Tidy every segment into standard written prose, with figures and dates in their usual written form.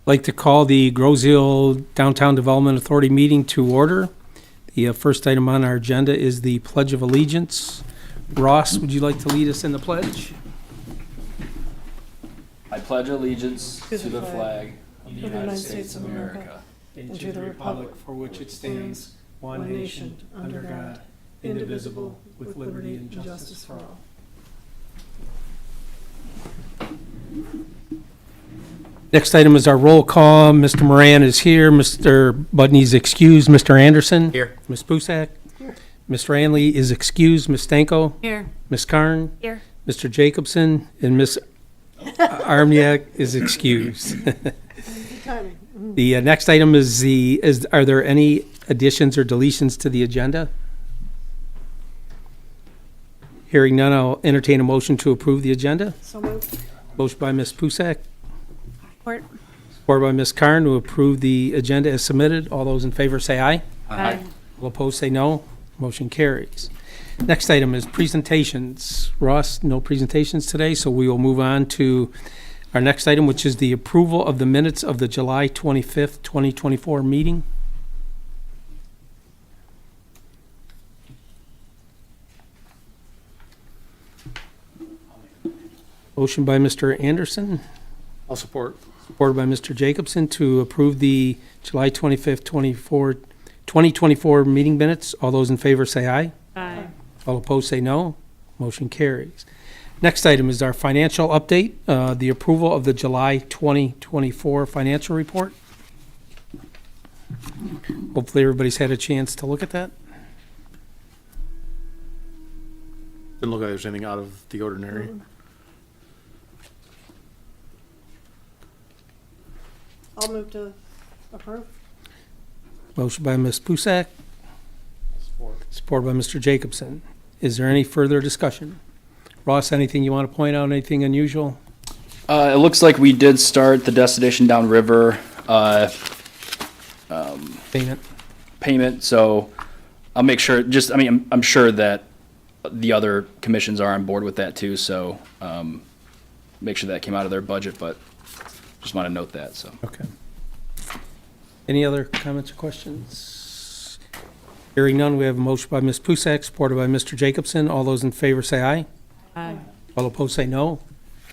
Like to call the Groseal Downtown Development Authority meeting to order. The first item on our agenda is the Pledge of Allegiance. Ross, would you like to lead us in the pledge? I pledge allegiance to the flag of the United States of America And to the republic for which it stands, one nation, under God, indivisible, with liberty and justice for all. Next item is our roll call. Mr. Moran is here. Mr. Budney's excused. Mr. Anderson? Here. Ms. Pucak? Here. Mr. Anley is excused. Ms. Stanko? Here. Ms. Karn? Here. Mr. Jacobson? And Ms. Armniak is excused. The next item is are there any additions or deletions to the agenda? Hearing none, I'll entertain a motion to approve the agenda. So moved. Motion by Ms. Pucak, Support. support by Ms. Karn to approve the agenda as submitted. All those in favor say aye. Aye. All opposed say no. Motion carries. Next item is presentations. Ross, no presentations today, so we will move on to our next item, which is the approval of the minutes of the July 25th, 2024 meeting. Motion by Mr. Anderson, I'll support. supported by Mr. Jacobson to approve the July 25th, 2024 meeting minutes. All those in favor say aye. Aye. All opposed say no. Motion carries. Next item is our financial update, the approval of the July 2024 financial report. Hopefully everybody's had a chance to look at that. Didn't look like there's anything out of the ordinary. I'll move to approve. Motion by Ms. Pucak, supported by Mr. Jacobson. Is there any further discussion? Ross, anything you want to point out, anything unusual? It looks like we did start the destination downriver Payment? payment, so I'll make sure, I'm sure that the other commissions are on board with that too, so make sure that came out of their budget, but just want to note that, so. Okay. Any other comments or questions? Hearing none, we have a motion by Ms. Pucak, supported by Mr. Jacobson. All those in favor say aye. Aye. All opposed say no.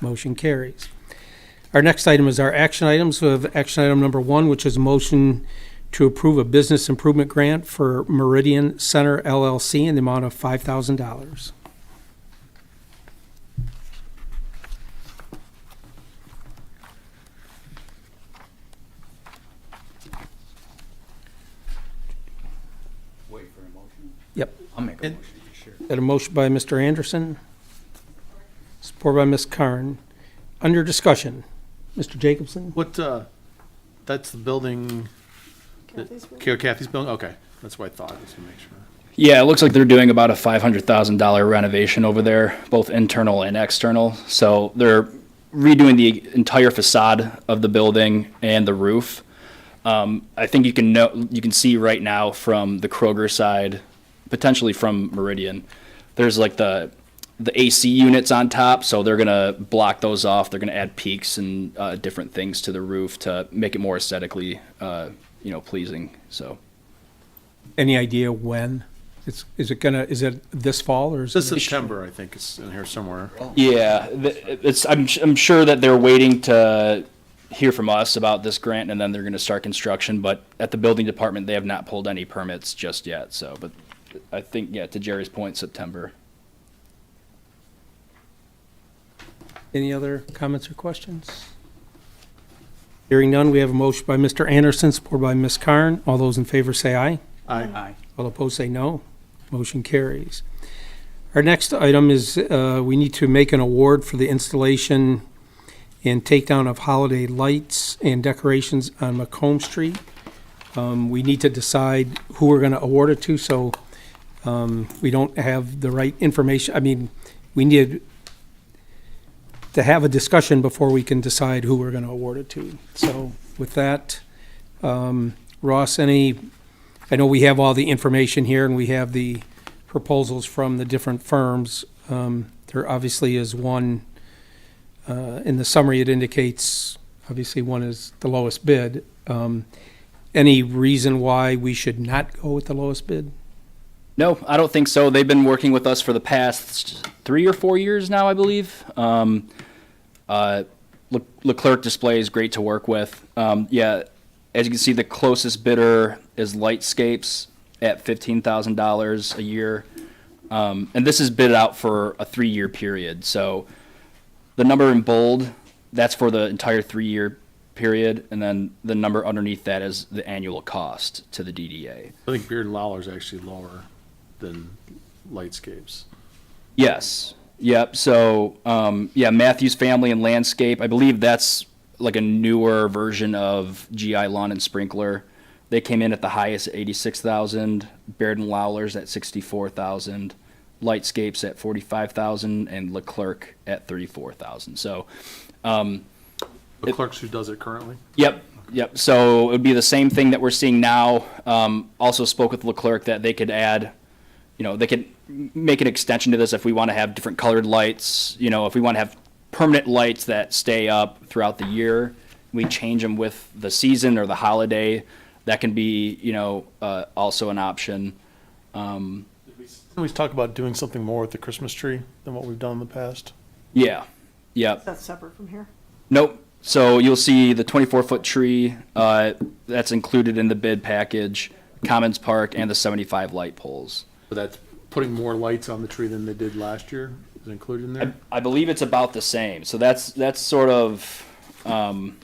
Motion carries. Our next item is our action items. We have action item number 1, which is a motion to approve a business improvement grant for Meridian Center LLC in the amount of $5,000. Wait for a motion? Yep. I'll make a motion, sure. Got a motion by Mr. Anderson, support by Ms. Karn. Under discussion, Mr. Jacobson? What, that's the building, Kathy's building? Okay, that's what I thought, just to make sure. Yeah, it looks like they're doing about a $500,000 renovation over there, both internal and external. So they're redoing the entire facade of the building and the roof. I think you can see right now from the Kroger side, potentially from Meridian, there's like the AC units on top, so they're gonna block those off. They're gonna add peaks and different things to the roof to make it more aesthetically, pleasing. So. Any idea when? Is it this fall or is This it? September, I think, it's in here somewhere. Yeah, I'm sure that they're waiting to hear from us about this grant, and then they're going to start construction. But at the building department, they have not pulled any permits just yet. So, but I think, yeah, to Jerry's point, September. Any other comments or questions? Hearing none, we have a motion by Mr. Anderson, supported by Ms. Karn. All those in favor say aye. Aye. All opposed say no. Motion carries. Our next item is we need to make an award for the installation and takedown of holiday lights and decorations on Macomb Street. We need to decide who we're going to award it to, so we don't have the right information. I mean, we need to have a discussion before we can decide who we're going to award it to. So with that, Ross, I know we have all the information here and we have the proposals from the different firms. There obviously is one, in the summary it indicates Obviously, one is the lowest bid. Any reason why we should not go with the lowest bid? No, I don't think so. They've been working with us for the past 3 or 4 years now, I believe. LeClerc Display is great to work with. Yeah, as you can see, the closest bidder is Lightscapes at $15,000 a year. And this is bid out for a 3-year period. So the number in bold, that's for the entire 3-year period. And then the number underneath that is the annual cost to the DDA. I think Beard and Lawler is actually lower than Lightscapes. Yes. Yep. So, yeah, Matthews Family and Landscape. I believe that's like a newer version of GI Lawn and Sprinkler. They came in at the highest at 86,000. Baird and Lowler's at 64,000. Lightscapes at 45,000, and LeClerc at 34,000. So, The clerks who does it currently? Yep. So it would be the same thing that we're seeing now. Also spoke with LeClerc that they could add, they could make an extension to this if we want to have different colored lights. If we want to have permanent lights that stay up throughout the year, we change them with the season or the holiday. That can be, also an option. We talk about doing something more with the Christmas tree than what we've done in the past. Yeah. Yep. That's separate from here. Nope. So you'll see the 24-foot tree, that's included in the bid package, Commons Park, and the 75 light poles. But that's putting more lights on the tree than they did last year, is it included in there? I believe it's about the same. So that's sort of, Even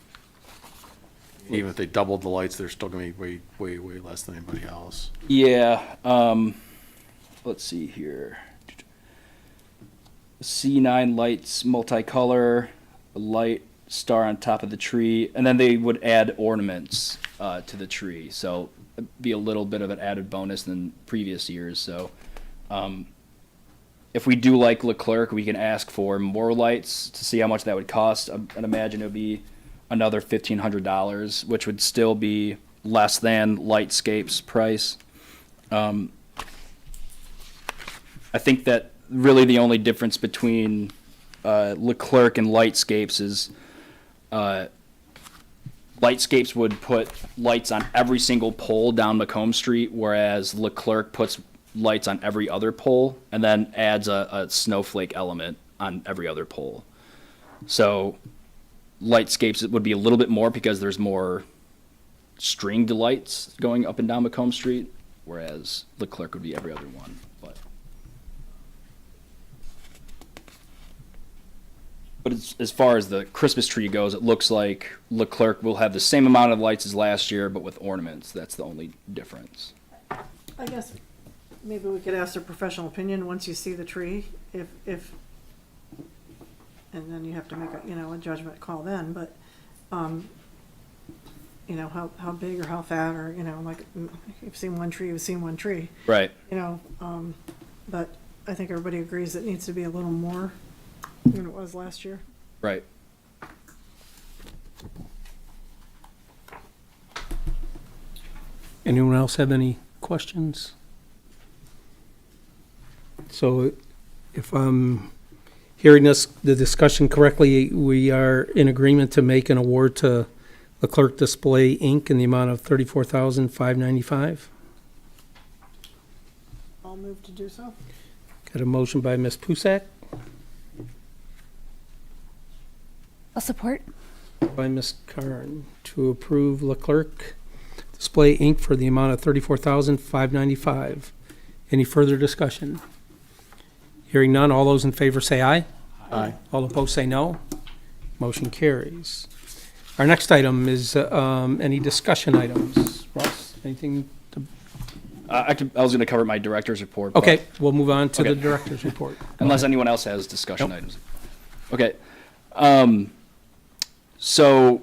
if they doubled the lights, they're still gonna be way less than anybody else. yeah. Let's see here. C9 lights, multicolor, a light star on top of the tree, and then they would add ornaments to the tree. So it'd be a little bit of an added bonus than previous years. So if we do like LeClerc, we can ask for more lights to see how much that would cost. I'd imagine it would be another $1,500, which would still be less than Lightscape's price. I think that really the only difference between LeClerc and Lightscapes is Lightscapes would put lights on every single pole down Macomb Street, whereas LeClerc puts lights on every other pole and then adds a snowflake element on every other pole. So Lightscapes would be a little bit more because there's more stringed lights going up and down Macomb Street, whereas LeClerc would be every other one. But as far as the Christmas tree goes, it looks like LeClerc will have the same amount of lights as last year, but with ornaments. That's the only difference. I guess maybe we could ask their professional opinion once you see the tree, if, and then you have to make a judgment call then, but, how big or how fat, or, like, if you've seen one tree, you've seen one tree, Right. but I think everybody agrees it needs to be a little more than it was last year. Right. Anyone else have any questions? So if I'm hearing the discussion correctly, we are in agreement to make an award to LeClerc Display, Inc. in the amount of $34,595. I'll move to do so. Got a motion by Ms. Pucak, I'll support. by Ms. Karn, to approve LeClerc Display, Inc. for the amount of $34,595. Any further discussion? Hearing none, all those in favor say aye. Aye. All opposed say no. Motion carries. Our next item is any discussion items. Ross, anything? I was going to cover my director's report. but- Okay, we'll move on to the Okay. director's report. Unless anyone else has discussion Nope. items. Okay. So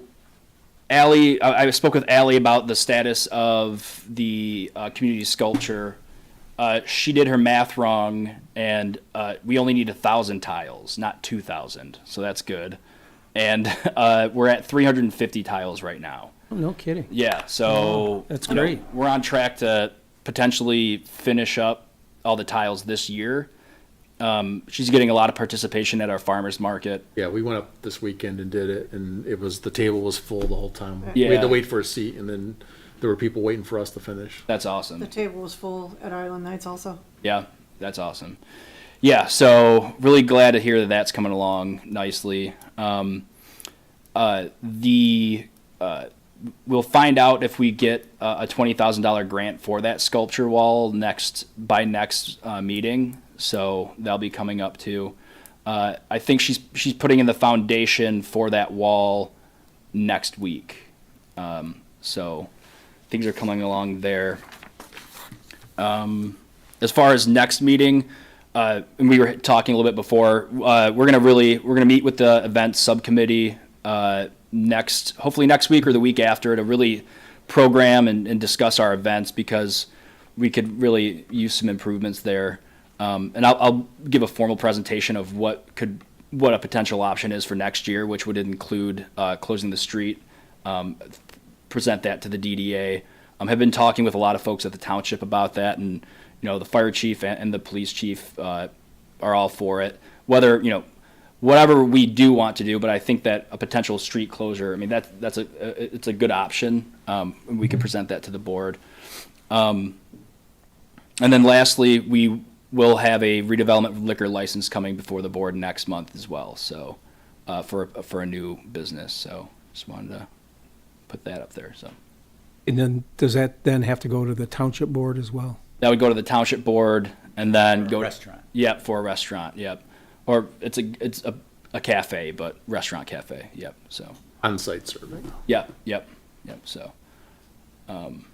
Allie, I spoke with Allie about the status of the community sculpture. She did her math wrong, and we only need 1,000 tiles, not 2,000. So that's good. And we're at 350 tiles right now. Oh, no kidding. Yeah, so That's you know, great. we're on track to potentially finish up all the tiles this year. She's getting a lot of participation at our farmers market. Yeah, we went up this weekend and did it, and the table was full the whole time. Yeah. We had to wait for a seat, and then there were people waiting for us to finish. That's The awesome. table was full at Island Nights also. Yeah, that's awesome. Yeah, so really glad to hear that that's coming along nicely. We'll find out if we get a $20,000 grant for that sculpture wall by next meeting. So that'll be coming up too. I think she's putting in the foundation for that wall next week. So things are coming along there. As far as next meeting, and we were talking a little bit before, we're gonna meet with the events subcommittee hopefully next week or the week after, to really program and discuss our events, because we could really use some improvements there. And I'll give a formal presentation of what a potential option is for next year, which would include closing the street, present that to the DDA. Have been talking with a lot of folks at the township about that, and the fire chief and the police chief are all for it. Whatever we do want to do, but I think that a potential street closure, I mean, it's a good option. And we can present that to the board. And then lastly, we will have a redevelopment liquor license coming before the board next month as well. So, for a new business. So just wanted to put that up there. So And then, does that then have to go to the township board as well? that would go to the township board and then go. Restaurant. Yep, for a restaurant. Yep. Or it's a cafe, but restaurant cafe. Yep. So. On-site serving. Yep. So, and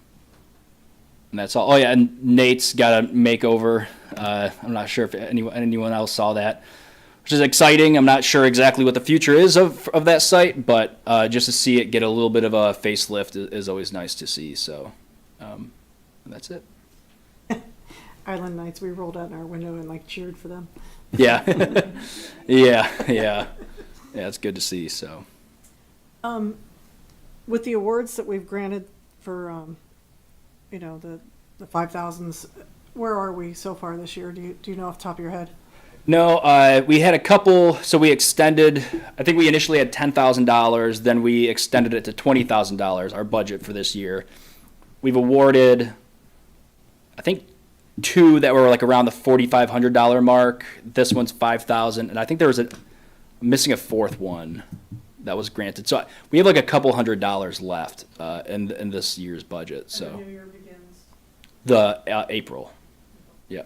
that's all. Oh yeah, and Nate's got a makeover. I'm not sure if anyone else saw that, which is exciting. I'm not sure exactly what the future is of that site, but just to see it get a little bit of a facelift is always nice to see. So, and that's it. Island Nights, we rolled out in our window and cheered for them. Yeah, yeah. It's good to see. So. With the awards that we've granted for, the 5,000s, where are we so far this year? Do you know off the top of your head? No, we had a couple, so we extended, I think we initially had $10,000, then we extended it to $20,000, our budget for this year. We've awarded, I think, 2 that were around the $4,500 mark. This one's $5,000, and I think there was missing a 4th one that was granted. So we have a couple $100 left in this year's budget. So And the new year begins. the April, yeah,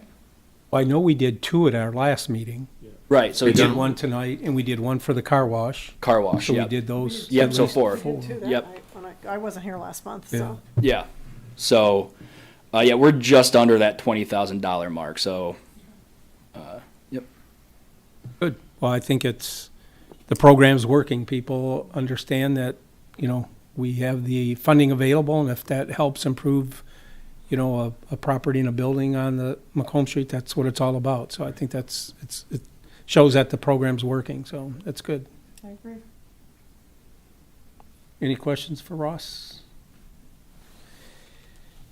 Well, I know we did 2 at our last meeting. right. So We we did did one tonight, and we did one for the car wash. car wash. So we Yep. did those. Yep, at so least 4. We did too that Yep. night when I wasn't here last month, Yeah. so. Yeah. So, yeah, we're just under that $20,000 mark. So, yep. Good. Well, I think the program's working. People understand that, we have the funding available, and if that helps improve, a property and a building on the Macomb Street, that's what it's all about. So I think it shows that the program's working, so that's good. I agree. Any questions for Ross?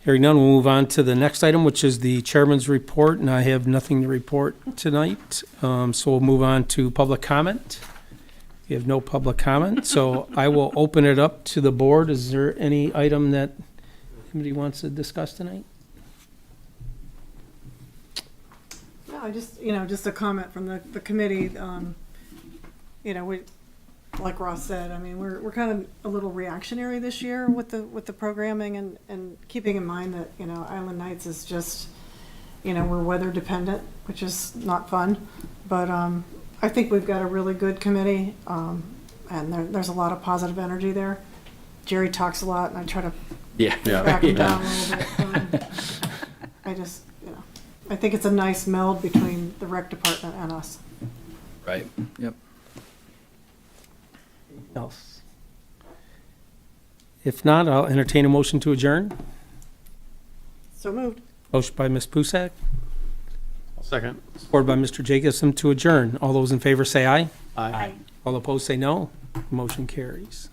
Hearing none, we'll move on to the next item, which is the chairman's report, and I have nothing to report tonight. So we'll move on to public comment. We have no public comment, so I will open it up to the board. Is there any item that anybody wants to discuss tonight? No, I just a comment from the committee. We, like Ross said, I mean, we're kind of a little reactionary this year with the programming and keeping in mind that, Island Nights is just, we're weather dependent, which is not fun. But I think we've got a really good committee, and there's a lot of positive energy there. Jerry talks a lot, and I try to Yeah. back him down a little bit. I just, I think it's a nice meld between the rec department and us. Right. Yep. Else? If not, I'll entertain a motion to adjourn. So moved. Motion by Ms. Pucak, Second. supported by Mr. Jacobson to adjourn. All those in favor say aye. Aye. All opposed say no. Motion carries.